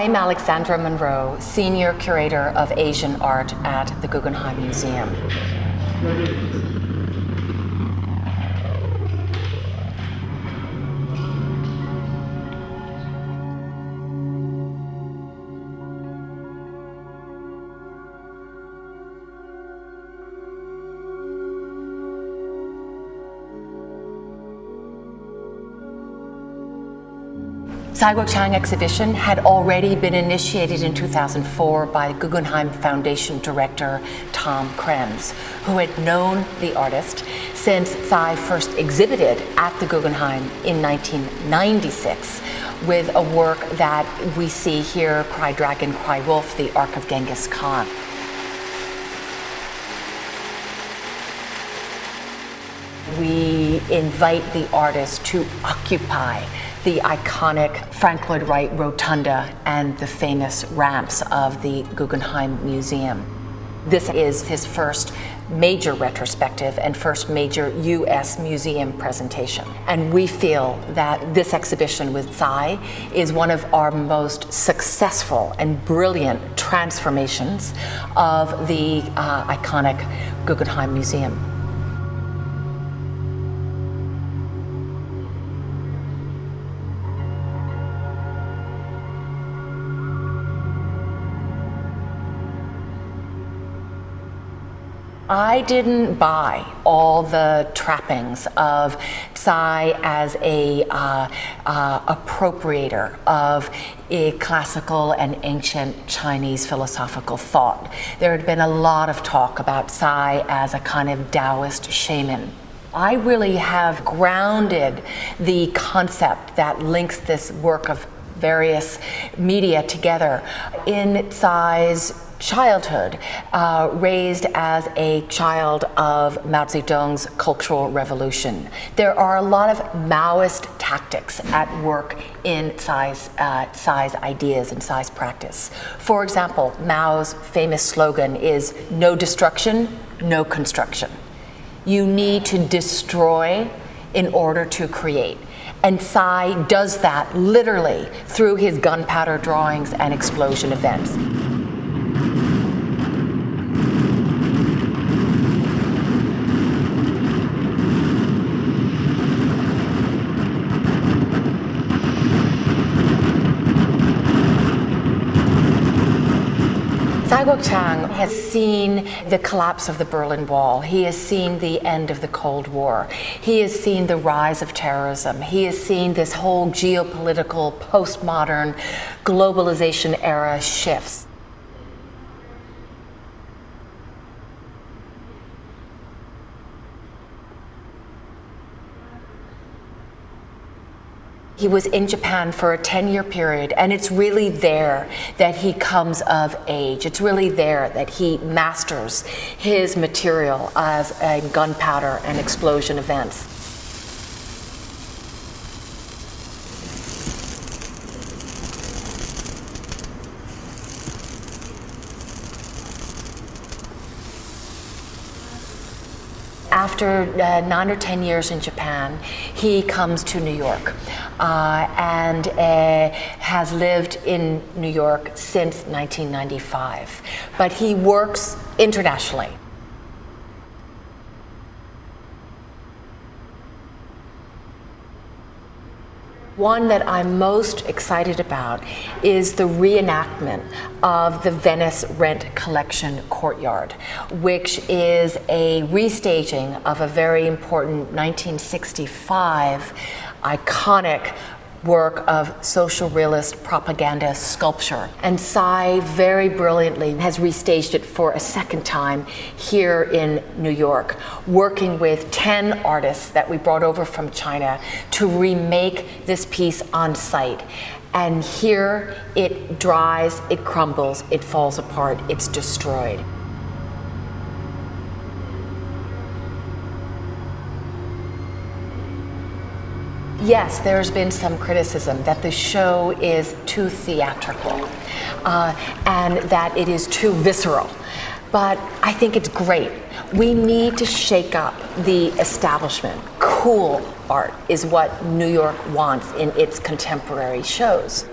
I'm Alexandra Munroe, Senior Curator of Asian Art at the Guggenheim Museum. Cai Guo-Qiang exhibition had already been initiated in 2004 by Guggenheim Foundation director Tom Krenz, who had known the artist since Cai first exhibited at the Guggenheim in 1996 with a work that we see here, Cry Dragon, Cry Wolf, the Ark of Genghis Khan. We invite the artist to occupy the iconic Frank Lloyd Wright Rotunda and the famous ramps of the Guggenheim Museum. This is his first major retrospective and first major U.S. museum presentation. And we feel that this exhibition with Cai is one of our most successful and brilliant transformations of the iconic Guggenheim Museum. I didn't buy all the trappings of Cai as a appropriator of a classical and ancient Chinese philosophical thought. There had been a lot of talk about Cai as a kind of Taoist shaman. I really have grounded the concept that links this work of various media together in Cai's childhood, raised as a child of Mao Zedong's Cultural Revolution. There are a lot of Maoist tactics at work in Cai's ideas and Cai's practice. For example, Mao's famous slogan is "No destruction, no construction." You need to destroy in order to create. And Cai does that literally through his gunpowder drawings and explosion events. Cai Guo-Qiang has seen the collapse of the Berlin Wall. He has seen the end of the Cold War. He has seen the rise of terrorism. He has seen this whole geopolitical, postmodern, globalization era shifts. He was in Japan for a 10-year period, and it's really there that he comes of age. It's really there that he masters his material as gunpowder and explosion events. After 9 or 10 years in Japan, he comes to New York and has lived in New York since 1995. But he works internationally. One that I'm most excited about is the reenactment of the Venice Rent Collection Courtyard, which is a restaging of a very important 1965 iconic work of social realist propaganda sculpture. And Cai very brilliantly has restaged it for a second time here in New York, working with 10 artists that we brought over from China to remake this piece on site. And here it dries, it crumbles, it falls apart, it's destroyed. Yes, there's been some criticism that the show is too theatrical and that it is too visceral. But I think it's great. We need to shake up the establishment. Cool art is what New York wants in its contemporary shows.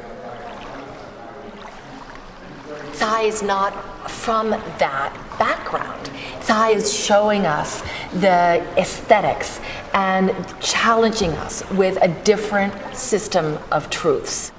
Cai is not from that background. Cai is showing us the aesthetics and challenging us with a different system of truths.